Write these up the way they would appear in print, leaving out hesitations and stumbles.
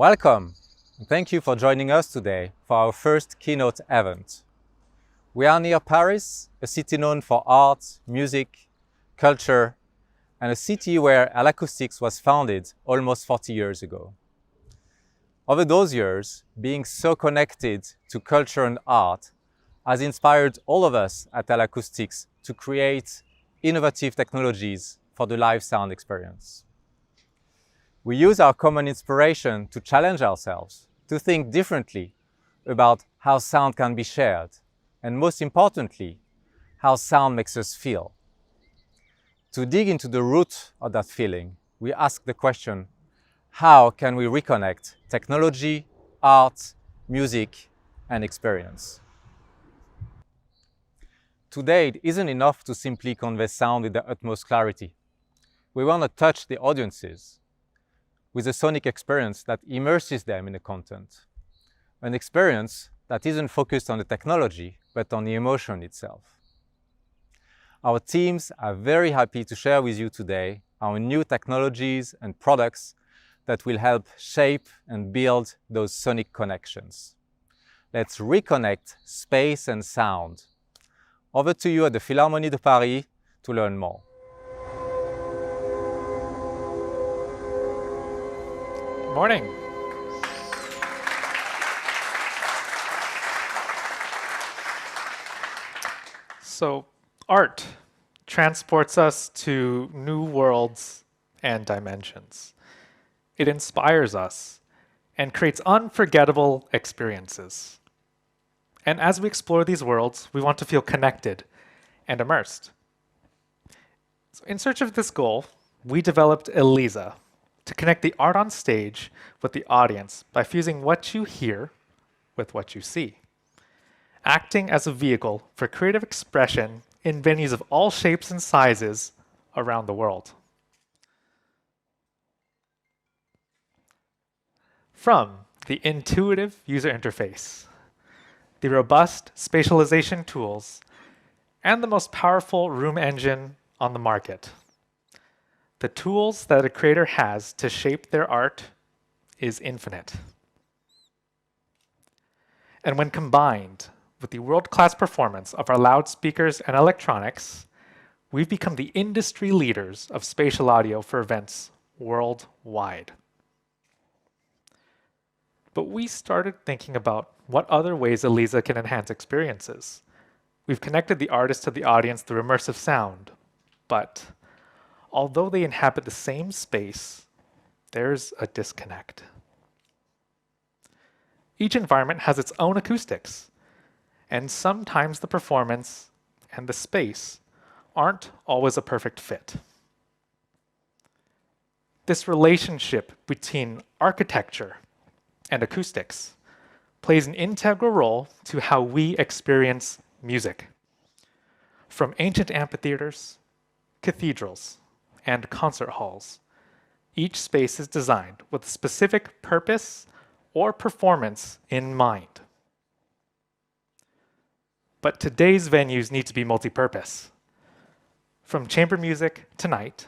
Welcome, and thank you for joining us today for our first keynote event. We are near Paris, a city known for art, music, culture, and a city where L-Acoustics was founded almost 40 years ago. Over those years, being so connected to culture and art has inspired all of us at L-Acoustics to create innovative technologies for the live sound experience. We use our common inspiration to challenge ourselves, to think differently about how sound can be shared, and most importantly, how sound makes us feel. To dig into the root of that feeling, we ask the question, how can we reconnect technology, art, music, and experience? Today, it isn't enough to simply convey sound with the utmost clarity. We want to touch the audiences with a sonic experience that immerses them in the content. An experience that isn't focused on the technology, but on the emotion itself. Our teams are very happy to share with you today our new technologies and products that will help shape and build those sonic connections. Let's reconnect space and sound. Over to you at the Philharmonie de Paris to learn more. Good morning. So, art transports us to new worlds and dimensions. It inspires us and creates unforgettable experiences. And as we explore these worlds, we want to feel connected and immersed. So in search of this goal, we developed ELISA to connect the art on stage with the audience by fusing what you hear with what you see, acting as a vehicle for creative expression in venues of all shapes and sizes around the world. From the intuitive user interface, the robust spatialization tools, and the most powerful room engine on the market, the tools that a creator has to shape their art is infinite. And when combined with the world-class performance of our loudspeakers and electronics, we've become the industry leaders of spatial audio for events worldwide. But we started thinking about what other ways ELISA can enhance experiences. We've connected the artist to the audience through immersive sound, but although they inhabit the same space, there's a disconnect. Each environment has its own acoustics, and sometimes the performance and the space aren't always a perfect fit. This relationship between architecture and acoustics plays an integral role to how we experience music. From ancient amphitheaters, cathedrals, and concert halls, each space is designed with a specific purpose or performance in mind. But today's venues need to be multi-purpose. From chamber music tonight,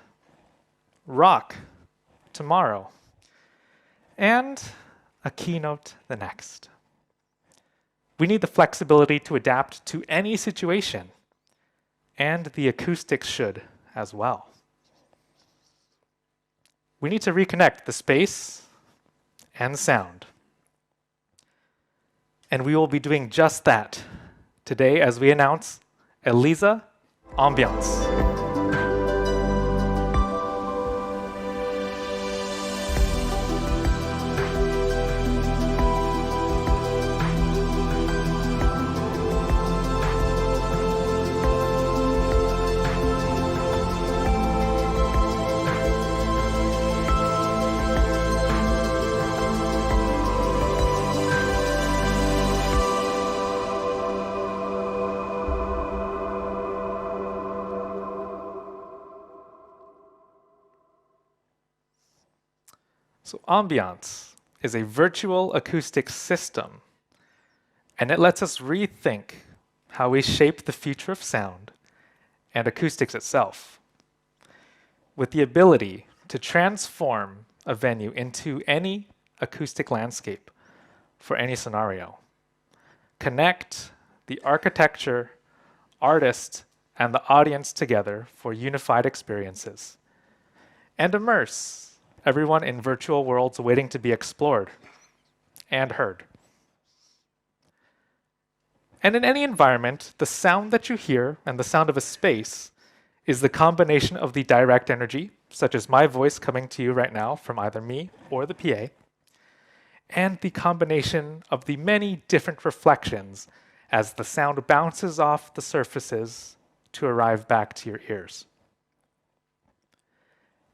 rock tomorrow, and a keynote the next. We need the flexibility to adapt to any situation, and the acoustics should as well. We need to reconnect the space and sound. And we will be doing just that today as we announce ELISA Ambiance. So Ambiance is a virtual acoustic system, and it lets us rethink how we shape the future of sound and acoustics itself, with the ability to transform a venue into any acoustic landscape for any scenario. Connect the architecture, artist, and the audience together for unified experiences. And immerse everyone in virtual worlds waiting to be explored and heard. And in any environment, the sound that you hear and the sound of a space is the combination of the direct energy, such as my voice coming to you right now from either me or the PA, and the combination of the many different reflections as the sound bounces off the surfaces to arrive back to your ears.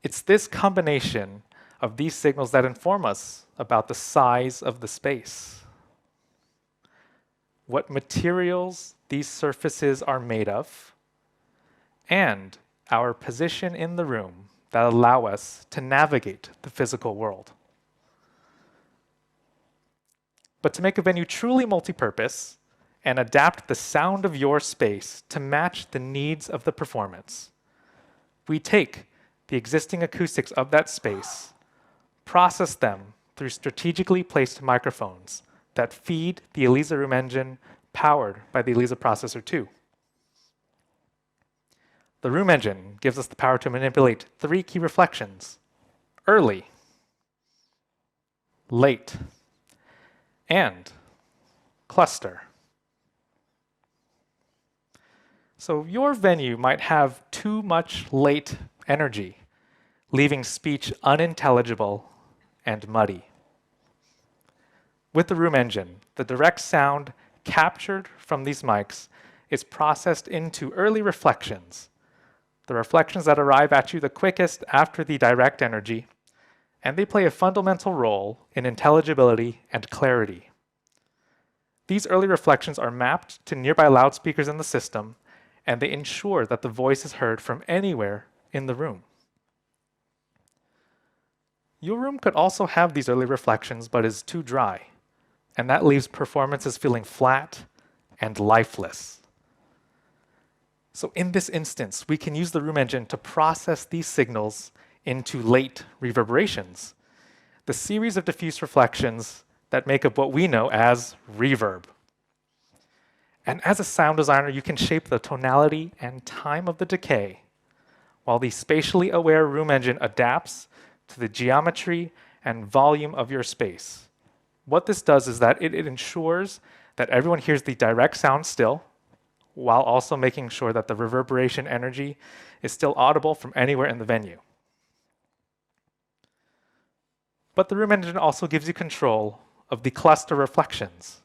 It's this combination of these signals that inform us about the size of the space, what materials these surfaces are made of, and our position in the room that allow us to navigate the physical world. But to make a venue truly multi-purpose and adapt the sound of your space to match the needs of the performance, we take the existing acoustics of that space, process them through strategically placed microphones that feed the ELISA room engine powered by the ELISA Processor 2. The room engine gives us the power to manipulate 3 key reflections: early, late, and cluster. So your venue might have too much late energy, leaving speech unintelligible and muddy. With the room engine, the direct sound captured from these mics is processed into early reflections, the reflections that arrive at you the quickest after the direct energy, and they play a fundamental role in intelligibility and clarity. These early reflections are mapped to nearby loudspeakers in the system, and they ensure that the voice is heard from anywhere in the room. Your room could also have these early reflections but is too dry, and that leaves performances feeling flat and lifeless. So in this instance, we can use the room engine to process these signals into late reverberations, the series of diffuse reflections that make up what we know as reverb. And as a sound designer, you can shape the tonality and time of the decay, while the spatially aware room engine adapts to the geometry and volume of your space. What this does is that it ensures that everyone hears the direct sound still, while also making sure that the reverberation energy is still audible from anywhere in the venue. But the room engine also gives you control of the cluster reflections.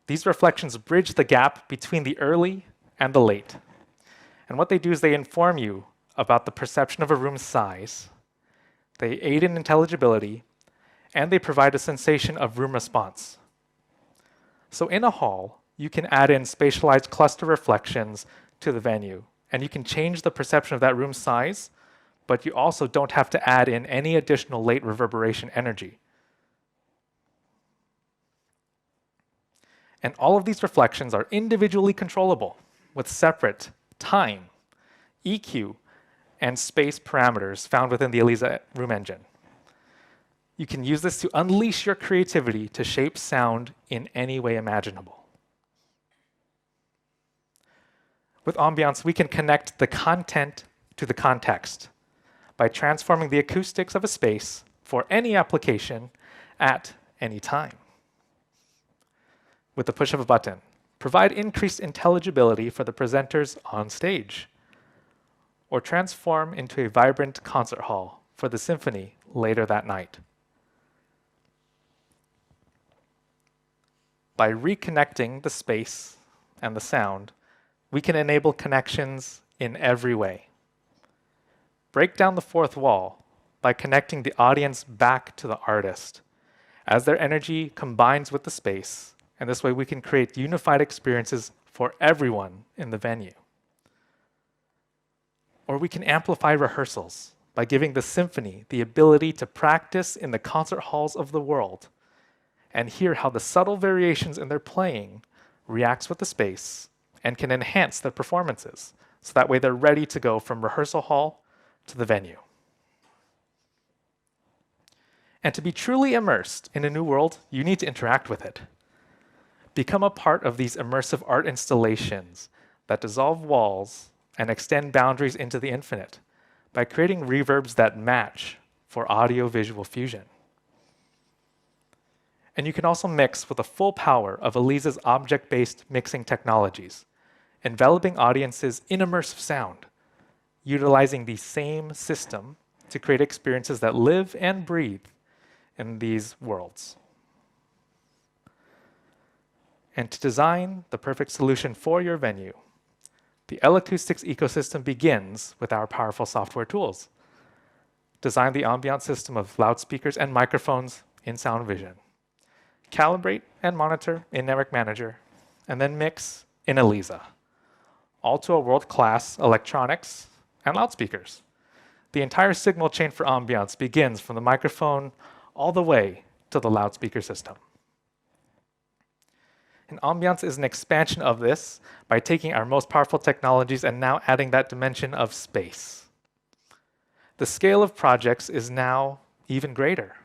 These reflections bridge the gap between the early and the late. And what they do is they inform you about the perception of a room's size, they aid in intelligibility, and they provide a sensation of room response. So in a hall, you can add in spatialized cluster reflections to the venue, and you can change the perception of that room size, but you also don't have to add in any additional late reverberation energy. And all of these reflections are individually controllable with separate time, EQ, and space parameters found within the ELISA room engine. You can use this to unleash your creativity to shape sound in any way imaginable. With Ambiance, we can connect the content to the context by transforming the acoustics of a space for any application at any time. With the push of a button, provide increased intelligibility for the presenters on stage, or transform into a vibrant concert hall for the symphony later that night. By reconnecting the space and the sound, we can enable connections in every way. Break down the fourth wall by connecting the audience back to the artist as their energy combines with the space, and this way we can create unified experiences for everyone in the venue. Or we can amplify rehearsals by giving the symphony the ability to practice in the concert halls of the world and hear how the subtle variations in their playing reacts with the space and can enhance their performances, so that way they're ready to go from rehearsal hall to the venue. And to be truly immersed in a new world, you need to interact with it. Become a part of these immersive art installations that dissolve walls and extend boundaries into the infinite by creating reverbs that match for audio-visual fusion. And you can also mix with the full power of Elisa's object-based mixing technologies, enveloping audiences in immersive sound, utilizing the same system to create experiences that live and breathe in these worlds. And to design the perfect solution for your venue, the L-Acoustics ecosystem begins with our powerful software tools. Design the Ambiance system of loudspeakers and microphones in Sound Vision. Calibrate and monitor in Network Manager, and then mix in Elisa, all to a world-class electronics and loudspeakers. The entire signal chain for Ambiance begins from the microphone all the way to the loudspeaker system. And Ambiance is an expansion of this by taking our most powerful technologies and now adding that dimension of space. The scale of projects is now even greater.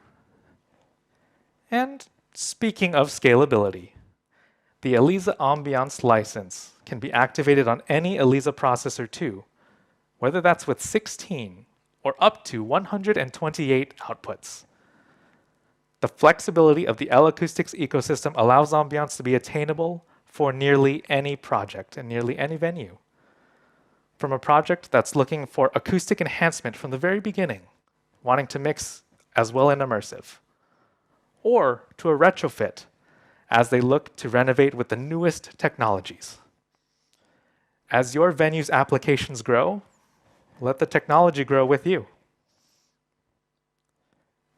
And speaking of scalability, the Elisa Ambiance license can be activated on any Elisa processor too, whether that's with 16 or up to 128 outputs. The flexibility of the L-Acoustics ecosystem allows Ambiance to be attainable for nearly any project and nearly any venue. From a project that's looking for acoustic enhancement from the very beginning, wanting to mix as well and immersive, or to a retrofit as they look to renovate with the newest technologies. As your venue's applications grow, let the technology grow with you.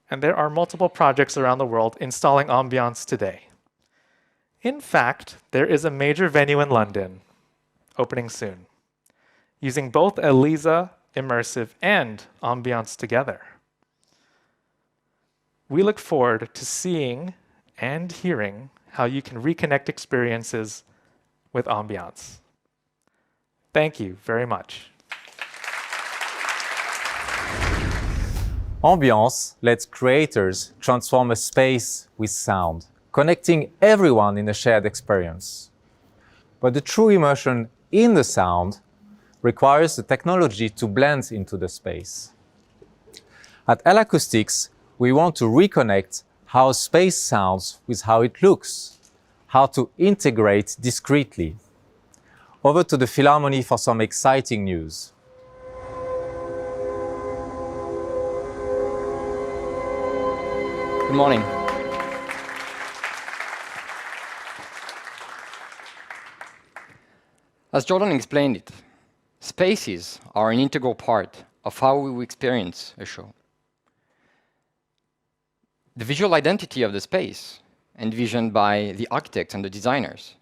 And there are multiple projects around the world installing Ambiance today. In fact, there is a major venue in London opening soon, using both Elisa Immersive and Ambiance together. We look forward to seeing and hearing how you can reconnect experiences with Ambiance. Thank you very much. Ambiance lets creators transform a space with sound, connecting everyone in a shared experience. But the true immersion in the sound requires the technology to blend into the space. At L-Acoustics, we want to reconnect how space sounds with how it looks, how to integrate discreetly. Over to the Philharmonie for some exciting news. Good morning. As Jordan explained it, spaces are an integral part of how we experience a show. The visual identity of the space, envisioned by the architects and the designers,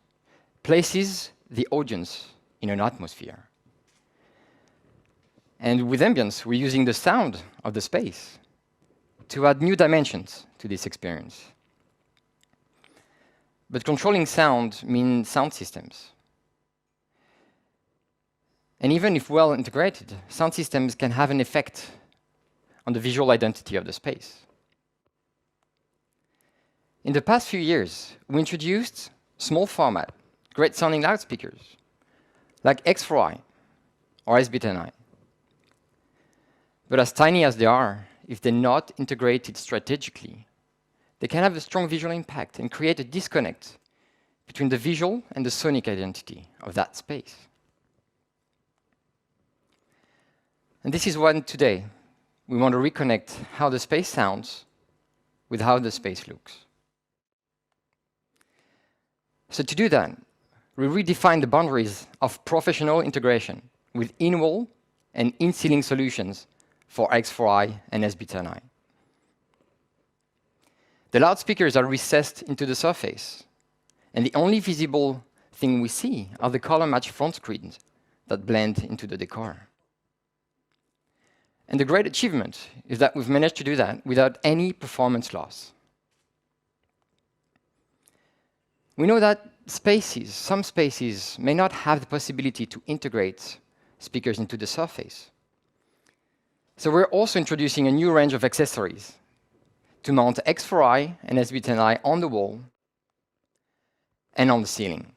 places the audience in an atmosphere. And with Ambiance, we're using the sound of the space to add new dimensions to this experience. But controlling sound means sound systems. And even if well integrated, sound systems can have an effect on the visual identity of the space. In the past few years, we introduced small format, great sounding loudspeakers, like X4i or SB10i. But as tiny as they are, if they're not integrated strategically, they can have a strong visual impact and create a disconnect between the visual and the sonic identity of that space. And this is why today we want to reconnect how the space sounds with how the space looks. So to do that, we redefine the boundaries of professional integration with in-wall and in-ceiling solutions for X4i and SB10i. The loudspeakers are recessed into the surface, and the only visible thing we see are the color-matched front screens that blend into the decor. And the great achievement is that we've managed to do that without any performance loss. We know that some spaces may not have the possibility to integrate speakers into the surface. So we're also introducing a new range of accessories to mount X4i and SB10i on the wall and on the ceiling.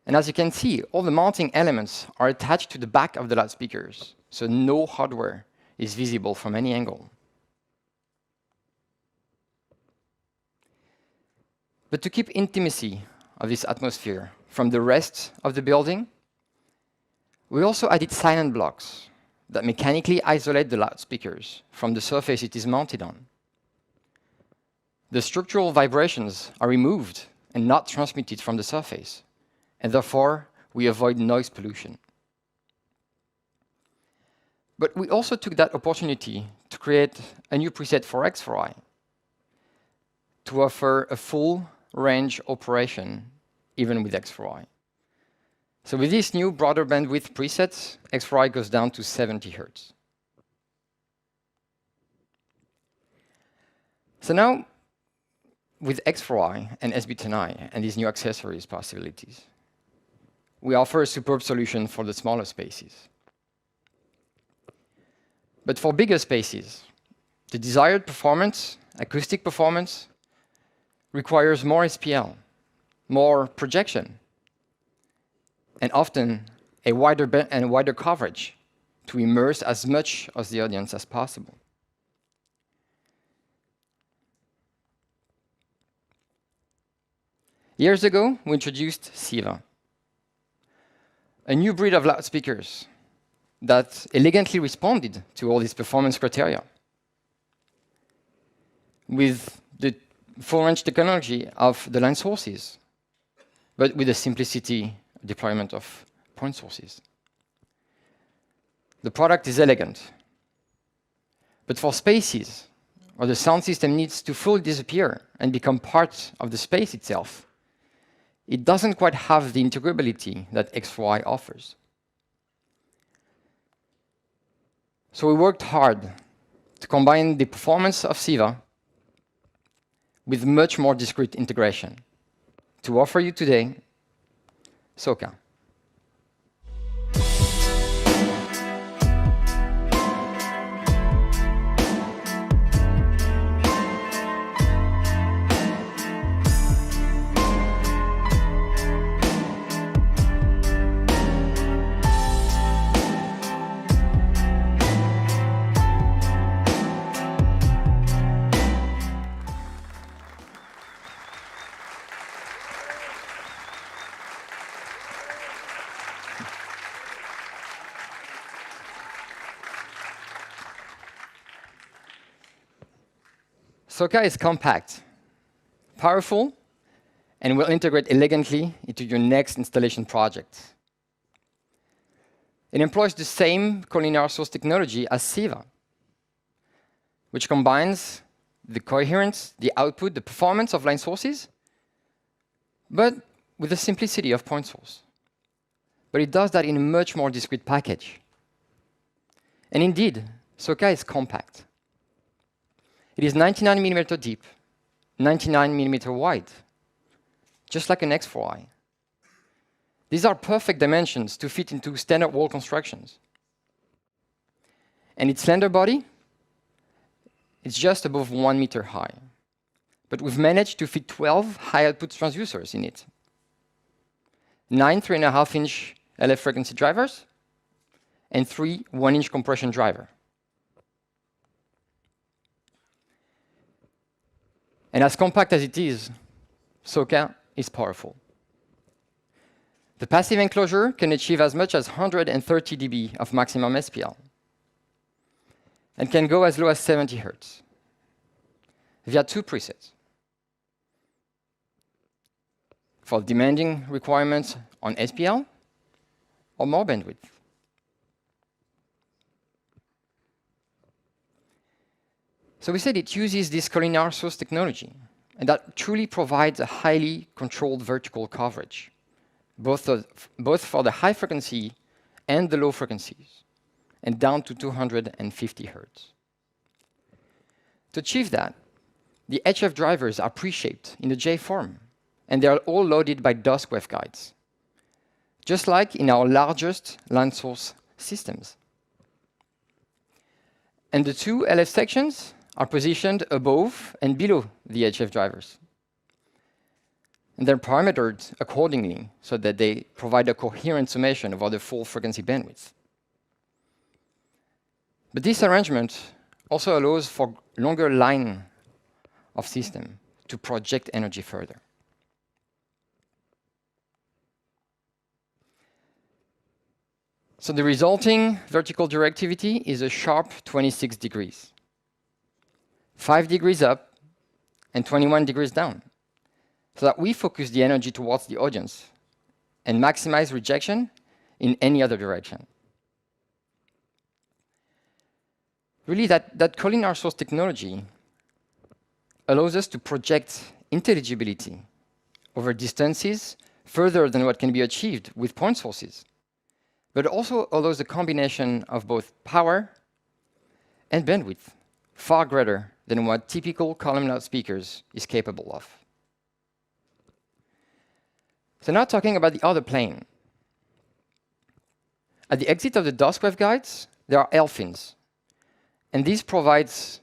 And as you can see, all the mounting elements are attached to the back of the loudspeakers, so no hardware is visible from any angle. But to keep intimacy of this atmosphere from the rest of the building, we also added silent blocks that mechanically isolate the loudspeakers from the surface it is mounted on. The structural vibrations are removed and not transmitted from the surface, and therefore we avoid noise pollution. But we also took that opportunity to create a new preset for X4i to offer a full range operation even with X4i. So with this new broader bandwidth preset, X4i goes down to 70 Hz. So now, with X4i and SB10i and these new accessories possibilities, we offer a superb solution for the smaller spaces. But for bigger spaces, the desired performance, acoustic performance, requires more SPL, more projection, and often a wider coverage to immerse as much of the audience as possible. Years ago, we introduced SIVA, a new breed of loudspeakers that elegantly responded to all these performance criteria with the full-range technology of the line sources, but with the simplicity deployment of point sources. The product is elegant, but for spaces where the sound system needs to fully disappear and become part of the space itself, it doesn't quite have the integrability that X4i offers. So we worked hard to combine the performance of SIVA with much more discrete integration to offer you today Soka. Soka is compact, powerful, and will integrate elegantly into your next installation project. It employs the same collinear source technology as SIVA, which combines the coherence, the output, the performance of line sources, but with the simplicity of point source. But it does that in a much more discrete package. And indeed, Soka is compact. It is 99mm deep, 99mm wide, just like an X4i. These are perfect dimensions to fit into standard wall constructions. And its slender body, it's just above 1 meter high. But we've managed to fit 12 high-output transducers in it. 9 3.5-inch LF frequency drivers, and 3 1-inch compression drivers. And as compact as it is, Soka is powerful. The passive enclosure can achieve as much as 130 dB of maximum SPL and can go as low as 70 Hz via 2 presets for demanding requirements on SPL or more bandwidth. So we said it uses this collinear source technology, and that truly provides a highly controlled vertical coverage, both for the high frequency and the low frequencies, and down to 250 Hz. To achieve that, the HF drivers are pre-shaped in a J form, and they are all loaded by dusk waveguides, just like in our largest line source systems. And the 2 LF sections are positioned above and below the HF drivers. And they're parametered accordingly so that they provide a coherent summation over the full frequency bandwidth. But this arrangement also allows for longer line of system to project energy further. So the resulting vertical directivity is a sharp 26 degrees. 5 degrees up and 21 degrees down, so that we focus the energy towards the audience and maximize rejection in any other direction. Really, that collinear source technology allows us to project intelligibility over distances further than what can be achieved with point sources, but also allows a combination of both power and bandwidth far greater than what typical column loudspeakers is capable of. So now talking about the other plane. At the exit of the DOS waveguides, there are L fins, and this provides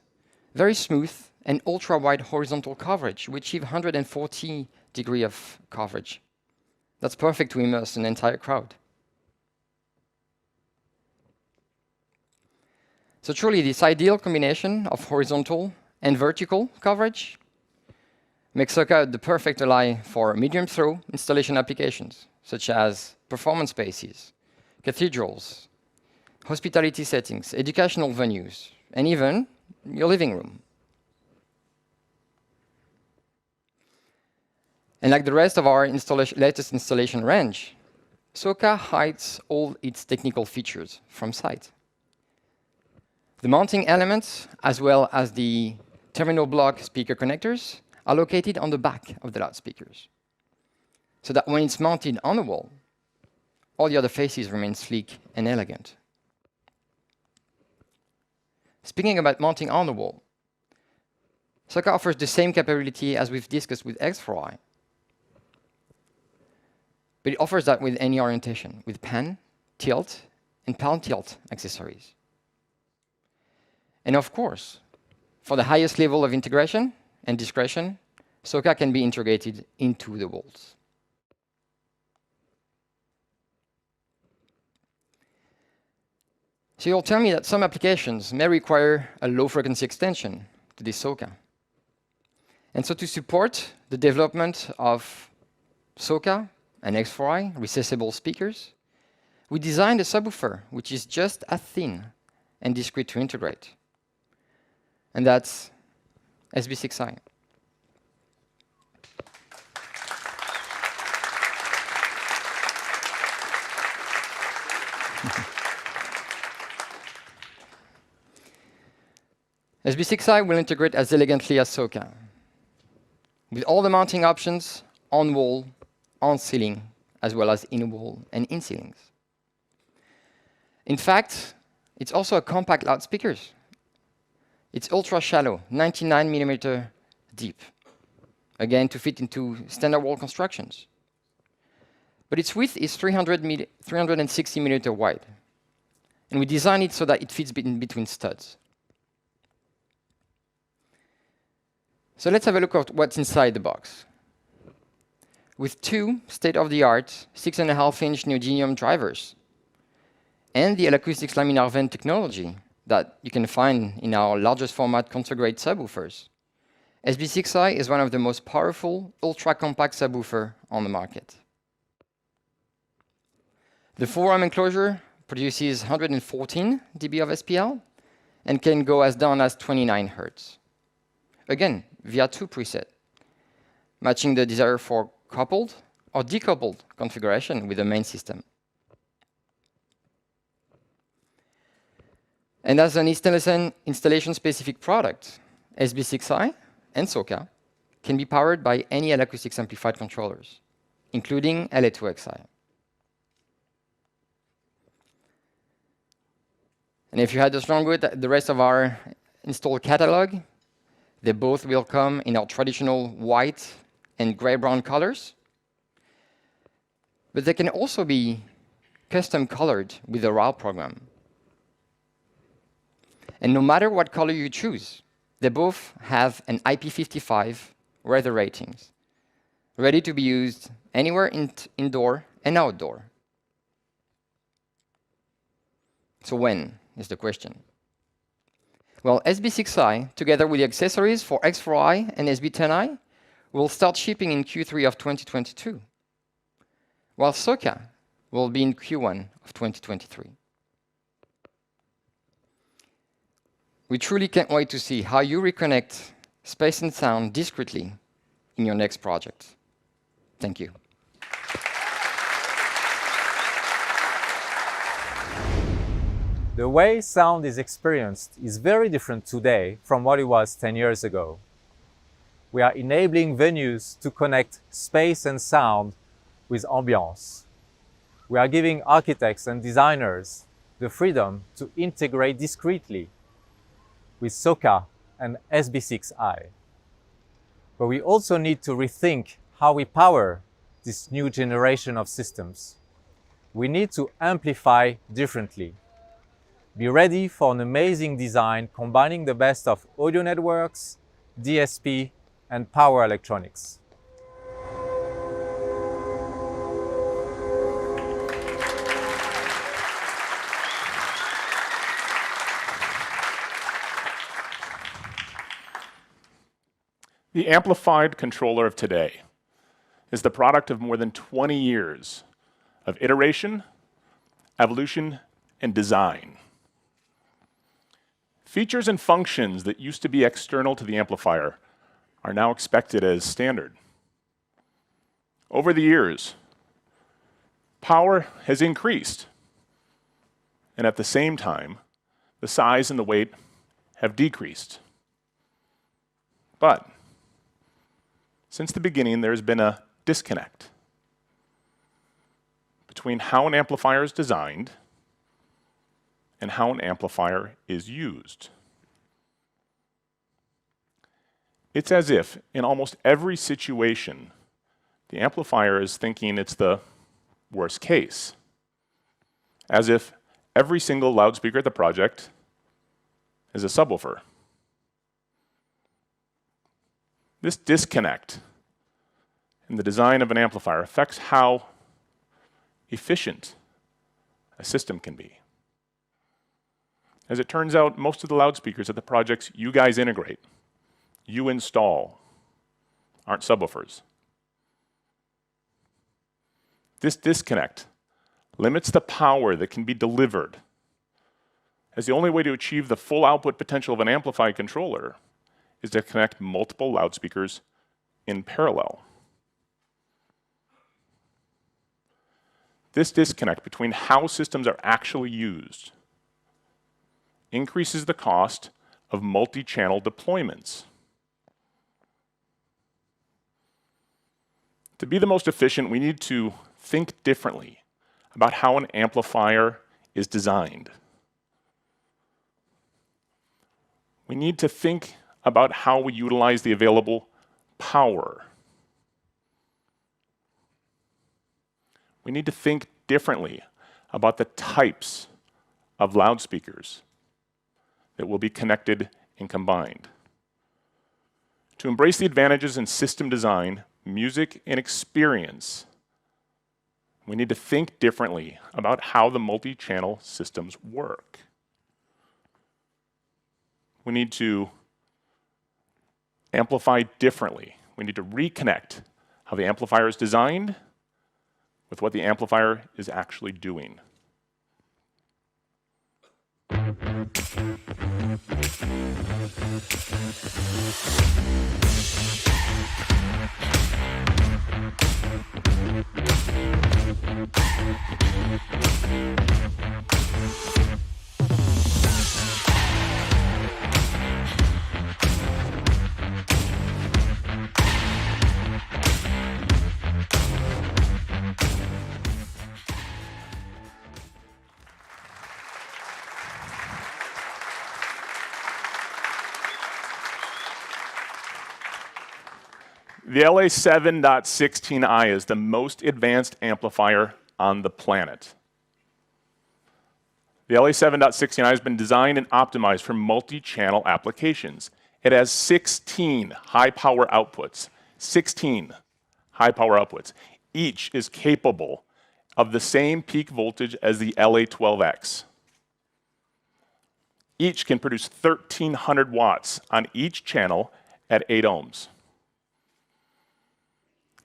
very smooth and ultra-wide horizontal coverage. We achieve 140 degrees of coverage. That's perfect to immerse an entire crowd. So truly, this ideal combination of horizontal and vertical coverage makes Soka the perfect ally for medium throw installation applications, such as performance spaces, cathedrals, hospitality settings, educational venues, and even your living room. And like the rest of our latest installation range, Soka hides all its technical features from sight. The mounting elements, as well as the terminal block speaker connectors, are located on the back of the loudspeakers, so that when it's mounted on the wall, all the other faces remain sleek and elegant. Speaking about mounting on the wall, Soka offers the same capability as we've discussed with X4i, but it offers that with any orientation, with pan, tilt, and palm tilt accessories. And of course, for the highest level of integration and discretion, Soka can be integrated into the walls. So you'll tell me that some applications may require a low frequency extension to this Soka. And so to support the development of Soka and X4i recessible speakers, we designed a subwoofer which is just as thin and discrete to integrate. And that's SB6i. SB6i will integrate as elegantly as Soka, with all the mounting options on wall, on ceiling, as well as in wall and in ceilings. In fact, it's also a compact loudspeaker. It's ultra shallow, 99mm deep, again to fit into standard wall constructions. But its width is 360mm wide, and we designed it so that it fits in between studs. So let's have a look at what's inside the box. With two state-of-the-art 6.5-inch neodymium drivers and the L-Acoustics laminar vent technology that you can find in our largest format concert-grade subwoofers, SB6i is one of the most powerful ultra-compact subwoofer on the market. The full-arm enclosure produces 114 dB of SPL and can go as down as 29 Hz. Again, via two presets, matching the desire for coupled or decoupled configuration with the main system. And as an installation-specific product, SB6i and Soka can be powered by any L-Acoustics amplified controllers, including LA2XI. And if you had just along with the rest of our installed catalog, they both will come in our traditional white and gray-brown colors, but they can also be custom colored with the RAL program. And no matter what color you choose, They both have an IP55 weather ratings, ready to be used anywhere indoor and outdoor. So when is the question? Well, SB6i, together with the accessories for X4i and SB10i, will start shipping in Q3 of 2022, while Soka will be in Q1 of 2023. We truly can't wait to see how you reconnect space and sound discreetly in your next project. Thank you. The way sound is experienced is very different today from what it was 10 years ago. We are enabling venues to connect space and sound with ambiance. We are giving architects and designers the freedom to integrate discreetly with Soka and SB6i. But we also need to rethink how we power this new generation of systems. We need to amplify differently. Be ready for an amazing design combining the best of audio networks, DSP, and power electronics. The amplified controller of today is the product of more than 20 years of iteration, evolution, and design. Features and functions that used to be external to the amplifier are now expected as standard. Over the years, power has increased, and at the same time, the size and the weight have decreased. But since the beginning, there's been a disconnect between how an amplifier is designed and how an amplifier is used. It's as if, in almost every situation, the amplifier is thinking it's the worst case. As if every single loudspeaker at the project is a subwoofer. This disconnect in the design of an amplifier affects how efficient a system can be. As it turns out, most of the loudspeakers at the projects you guys integrate, you install, aren't subwoofers. This disconnect limits the power that can be delivered, as the only way to achieve the full output potential of an amplified controller is to connect multiple loudspeakers in parallel. This disconnect between how systems are actually used increases the cost of multi-channel deployments. To be the most efficient, we need to think differently about how an amplifier is designed. We need to think about how we utilize the available power. We need to think differently about the types of loudspeakers that will be connected and combined. To embrace the advantages in system design, music, and experience, we need to think differently about how the multi-channel systems work. We need to amplify differently. We need to reconnect how the amplifier is designed with what the amplifier is actually doing. The LA7.16i is the most advanced amplifier on the planet. The LA7.16i has been designed and optimized for multi-channel applications It has 16 high-power outputs. 16 high-power outputs. Each is capable of the same peak voltage as the LA12X. Each can produce 1,300 watts on each channel at 8 ohms.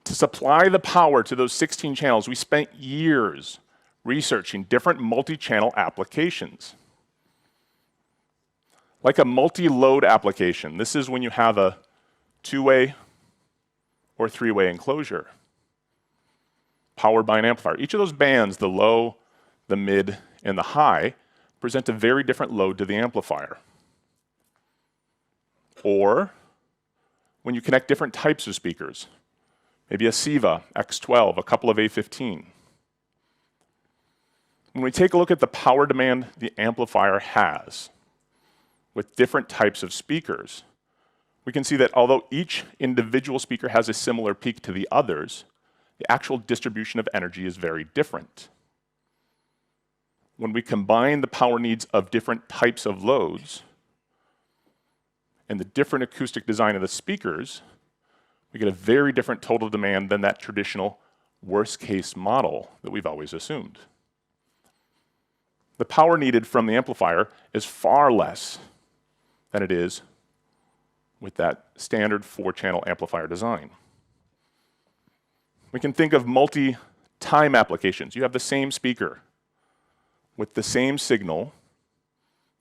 To supply the power to those 16 channels, we spent years researching different multi-channel applications. Like a multi-load application, this is when you have a 2-way or 3-way enclosure powered by an amplifier. Each of those bands, the low, the mid, and the high, present a very different load to the amplifier. Or when you connect different types of speakers, maybe a SIVA, X12, a couple of A15. When we take a look at the power demand the amplifier has with different types of speakers, we can see that although each individual speaker has a similar peak to the others, the actual distribution of energy is very different. When we combine the power needs of different types of loads and the different acoustic design of the speakers, we get a very different total demand than that traditional worst-case model that we've always assumed. The power needed from the amplifier is far less than it is with that standard 4-channel amplifier design. We can think of multi-time applications. You have the same speaker with the same signal,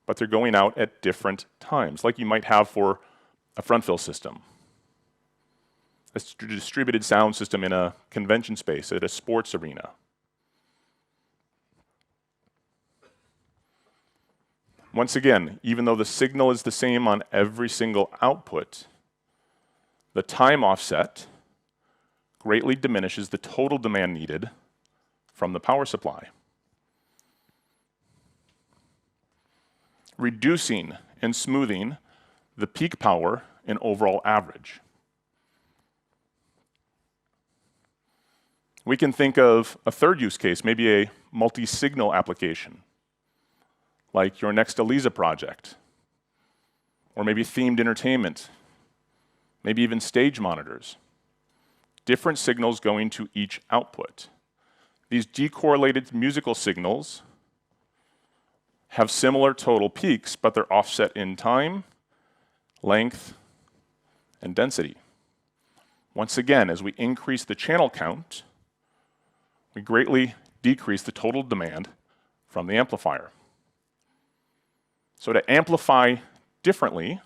but they're going out at different times, like you might have for a front fill system, a distributed sound system in a convention space at a sports arena. Once again, even though the signal is the same on every single output, the time offset greatly diminishes the total demand needed from the power supply, reducing and smoothing the peak power and overall average. We can think of a third use case, maybe a multi-signal application, like your next Eliza project, or maybe themed entertainment, maybe even stage monitors. Different signals going to each output. These decorrelated musical signals have similar total peaks, but they're offset in time, length, and density. Once again, as we increase the channel count, we greatly decrease the total demand from the amplifier. So to amplify differently,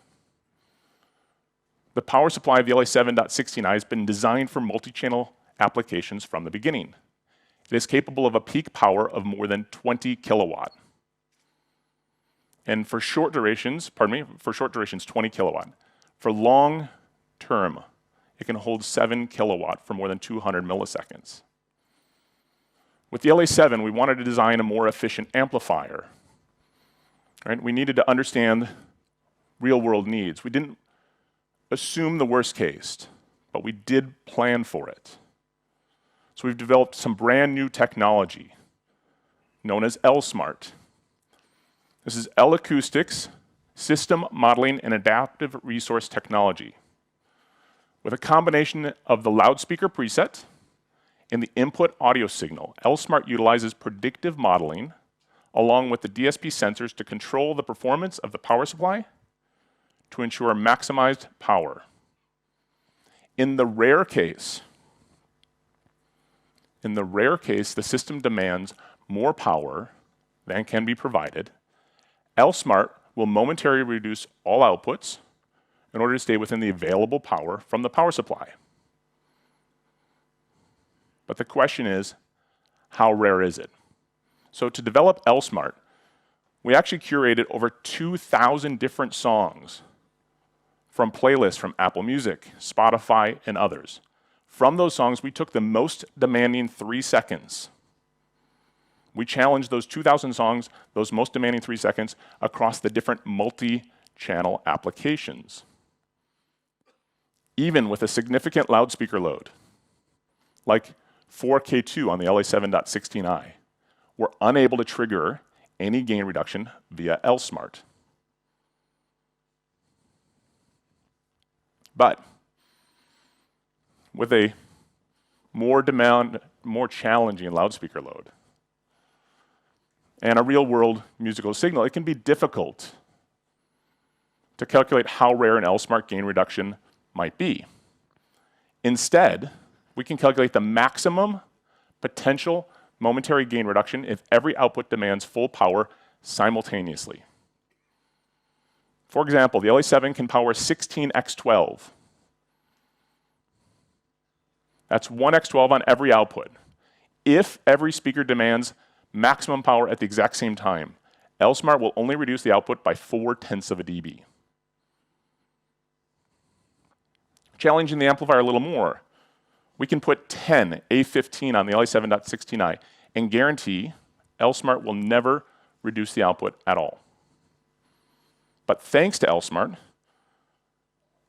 the power supply of the LA7.16i has been designed for multi-channel applications from the beginning. It is capable of a peak power of more than 20 kilowatt. And for short durations, 20 kilowatt. For long term, it can hold 7 kilowatt for more than 200 milliseconds. With the LA7, we wanted to design a more efficient amplifier. Right? We needed to understand real-world needs. We didn't assume the worst case, but we did plan for it. So we've developed some brand new technology known as L-Smart. This is L-Acoustics System Modeling and Adaptive Resource Technology. With a combination of the loudspeaker preset and the input audio signal, L-Smart utilizes predictive modeling along with the DSP sensors to control the performance of the power supply to ensure maximized power. In the rare case, the system demands more power than can be provided, L-Smart will momentarily reduce all outputs in order to stay within the available power from the power supply. But the question is, how rare is it? So to develop L-Smart, we actually curated over 2,000 different songs from playlists from Apple Music, Spotify, and others. From those songs, we took the most demanding 3 seconds. We challenged those 2,000 songs, those most demanding 3 seconds, across the different multi-channel applications. Even with a significant loudspeaker load, like 4K2 on the LA7.16i, we're unable to trigger any gain reduction via L-Smart. But with a more challenging loudspeaker load and a real-world musical signal, it can be difficult to calculate how rare an L-Smart gain reduction might be. Instead, we can calculate the maximum potential momentary gain reduction if every output demands full power simultaneously. For example, the LA7 can power 16x12. That's 1x12 on every output. If every speaker demands maximum power at the exact same time, L-Smart will only reduce the output by 0.4 of a dB. Challenging the amplifier a little more, we can put 10 A15 on the LA7.16i and guarantee L-Smart will never reduce the output at all. But thanks to L-Smart,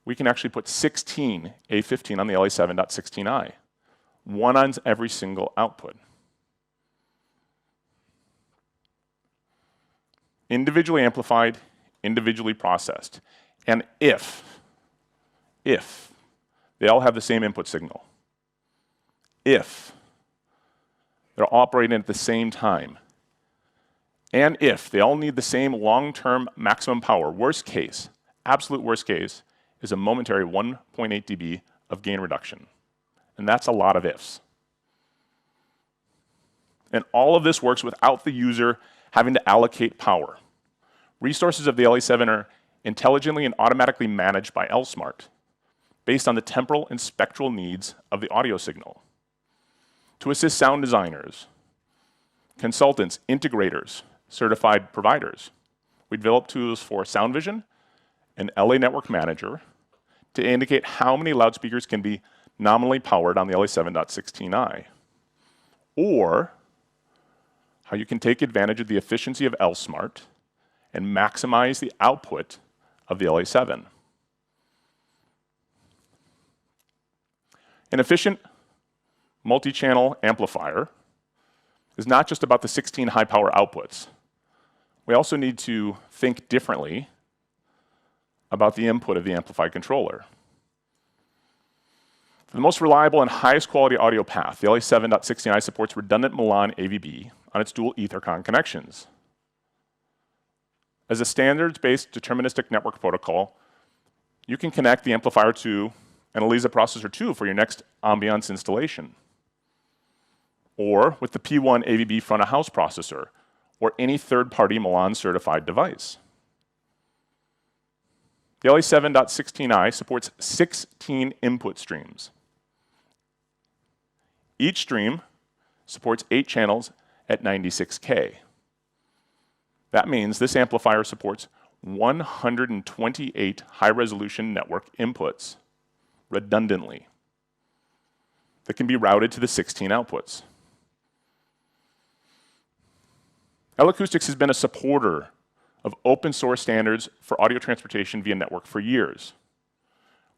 we can actually put 16 A15 on the LA7.16i, one on every single output. Individually amplified, individually processed. And if they all have the same input signal, if they're operating at the same time, and if they all need the same long-term maximum power, worst case, absolute worst case, is a momentary 1.8 dB of gain reduction. And that's a lot of ifs. And all of this works without the user having to allocate power. Resources of the LA7 are intelligently and automatically managed by L-Smart based on the temporal and spectral needs of the audio signal. To assist sound designers, consultants, integrators, certified providers, we developed tools for Sound Vision and LA Network Manager to indicate how many loudspeakers can be nominally powered on the LA7.16i, or how you can take advantage of the efficiency of L-Smart and maximize the output of the LA7. An efficient multi-channel amplifier is not just about the 16 high-power outputs. We also need to think differently about the input of the amplified controller. For the most reliable and highest quality audio path, the LA7.16i supports redundant Milan AVB on its dual Ethercon connections. As a standards-based deterministic network protocol, you can connect the amplifier to an ELISA processor 2 for your next Ambiance installation, or with the P1 AVB front-of-house processor, or any third-party Milan-certified device. The LA7.16i supports 16 input streams. Each stream supports 8 channels at 96K. That means this amplifier supports 128 high-resolution network inputs redundantly that can be routed to the 16 outputs. L-Acoustics has been a supporter of open source standards for audio transportation via network for years.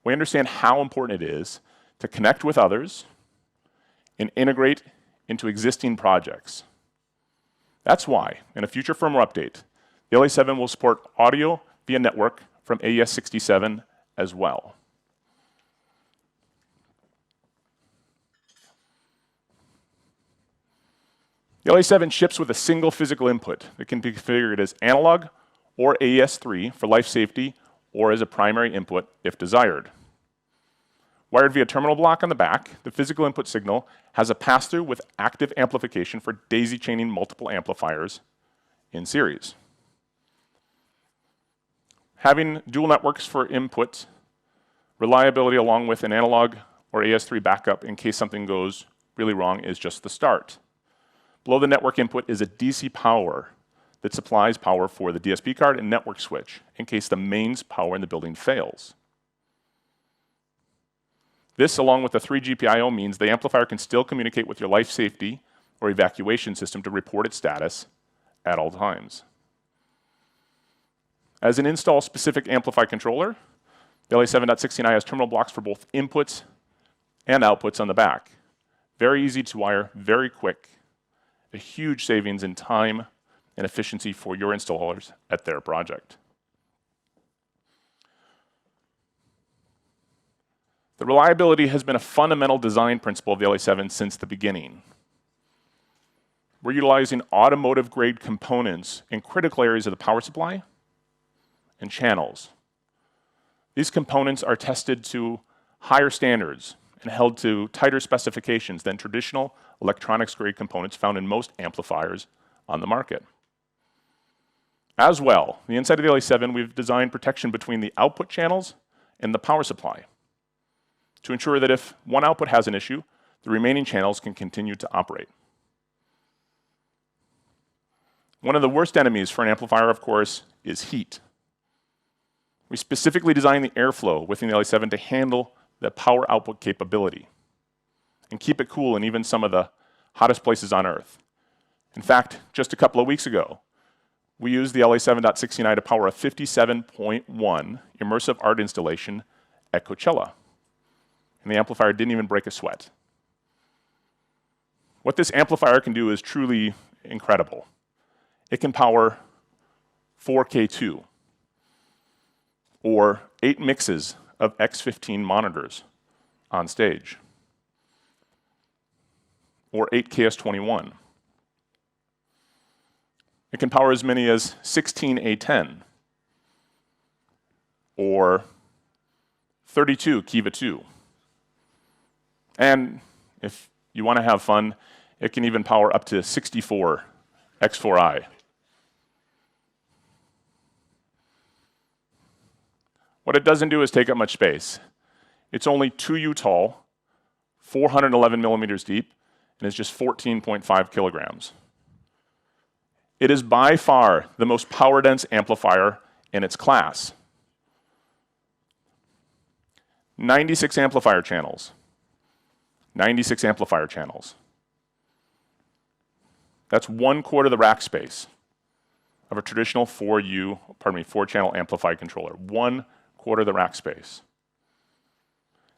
We understand how important it is to connect with others and integrate into existing projects. That's why, in a future firmware update, the LA7 will support audio via network from AES-67 as well. The LA7 ships with a single physical input that can be configured as analog or AES-3 for life safety or as a primary input if desired. Wired via terminal block on the back, the physical input signal has a pass-through with active amplification for daisy chaining multiple amplifiers in series. Having dual networks for input reliability along with an analog or AES-3 backup in case something goes really wrong is just the start. Below the network input is a DC power that supplies power for the DSP card and network switch in case the mains power in the building fails. This, along with the 3 GPIO, means the amplifier can still communicate with your life safety or evacuation system to report its status at all times. As an install-specific amplified controller, the LA7.16i has terminal blocks for both inputs and outputs on the back. Very easy to wire, very quick. A huge savings in time and efficiency for your installers at their project. The reliability has been a fundamental design principle of the LA7 since the beginning. We're utilizing automotive-grade components in critical areas of the power supply and channels. These components are tested to higher standards and held to tighter specifications than traditional electronics-grade components found in most amplifiers on the market. As well, the inside of the LA7, we've designed protection between the output channels and the power supply to ensure that if one output has an issue, the remaining channels can continue to operate. One of the worst enemies for an amplifier, of course, is heat. We specifically designed the airflow within the LA7 to handle the power output capability and keep it cool in even some of the hottest places on Earth. In fact, just a couple of weeks ago, we used the LA7.69 to power a 57.1 immersive art installation at Coachella, and the amplifier didn't even break a sweat. What this amplifier can do is truly incredible. It can power 4K2, or 8 mixes of X15 monitors on stage, or 8 KS21. It can power as many as 16 A10, or 32 Kiva 2. And if you want to have fun, it can even power up to 64 X4i. What it doesn't do is take up much space. It's only 2U tall, 411 millimeters deep, and is just 14.5 kilograms. It is by far the most power-dense amplifier in its class. 96 amplifier channels. 96 amplifier channels. That's 1/4 the rack space of a traditional 4-channel amplified controller. 1/4 the rack space.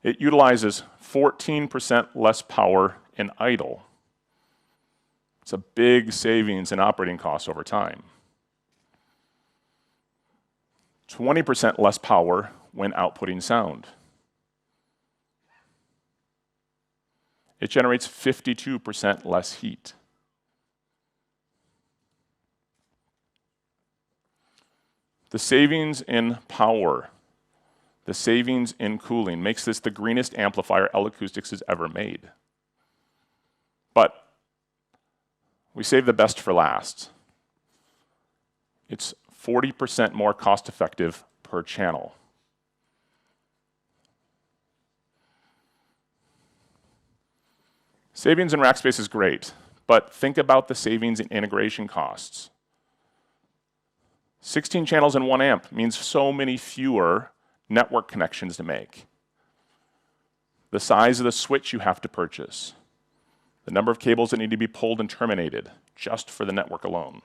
It utilizes 14% less power in idle. It's a big savings in operating costs over time. 20% less power when outputting sound. It generates 52% less heat. The savings in power, the savings in cooling makes this the greenest amplifier L-Acoustics has ever made. But we save the best for last. It's 40% more cost-effective per channel. Savings in rack space is great, but think about the savings in integration costs. 16 channels in 1 amp means so many fewer network connections to make. The size of the switch you have to purchase. The number of cables that need to be pulled and terminated just for the network alone.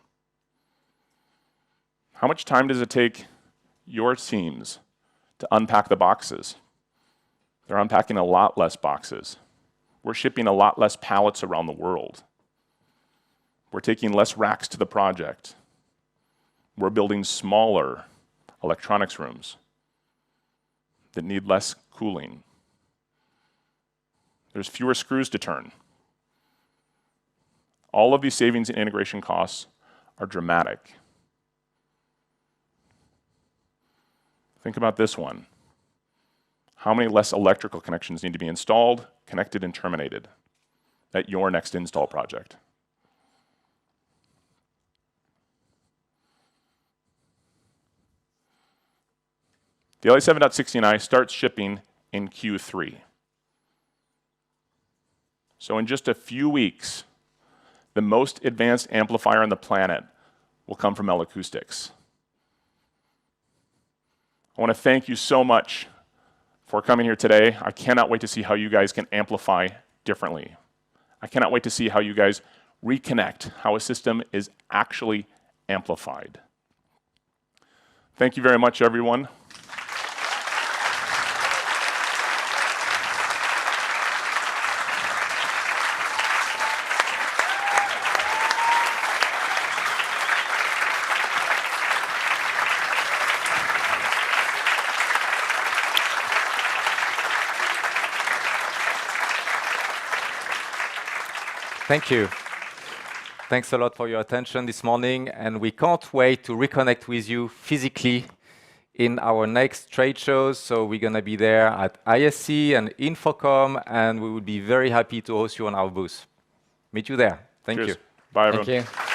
How much time does it take your teams to unpack the boxes? They're unpacking a lot less boxes. We're shipping a lot less pallets around the world. We're taking less racks to the project. We're building smaller electronics rooms that need less cooling. There's fewer screws to turn. All of these savings and integration costs are dramatic. Think about this one. How many less electrical connections need to be installed, connected, and terminated at your next install project? The LA7.69 starts shipping in Q3. So in just a few weeks, the most advanced amplifier on the planet will come from L-Acoustics. I want to thank you so much for coming here today. I cannot wait to see how you guys can amplify differently. I cannot wait to see how you guys reconnect how a system is actually amplified. Thank you very much, everyone. Thank you. Thanks a lot for your attention this morning, and we can't wait to reconnect with you physically in our next trade shows. So we're going to be there at ISC and Infocom, and we would be very happy to host you on our booth. Meet you there. Thank Cheers. you. Bye, everyone. Thank you.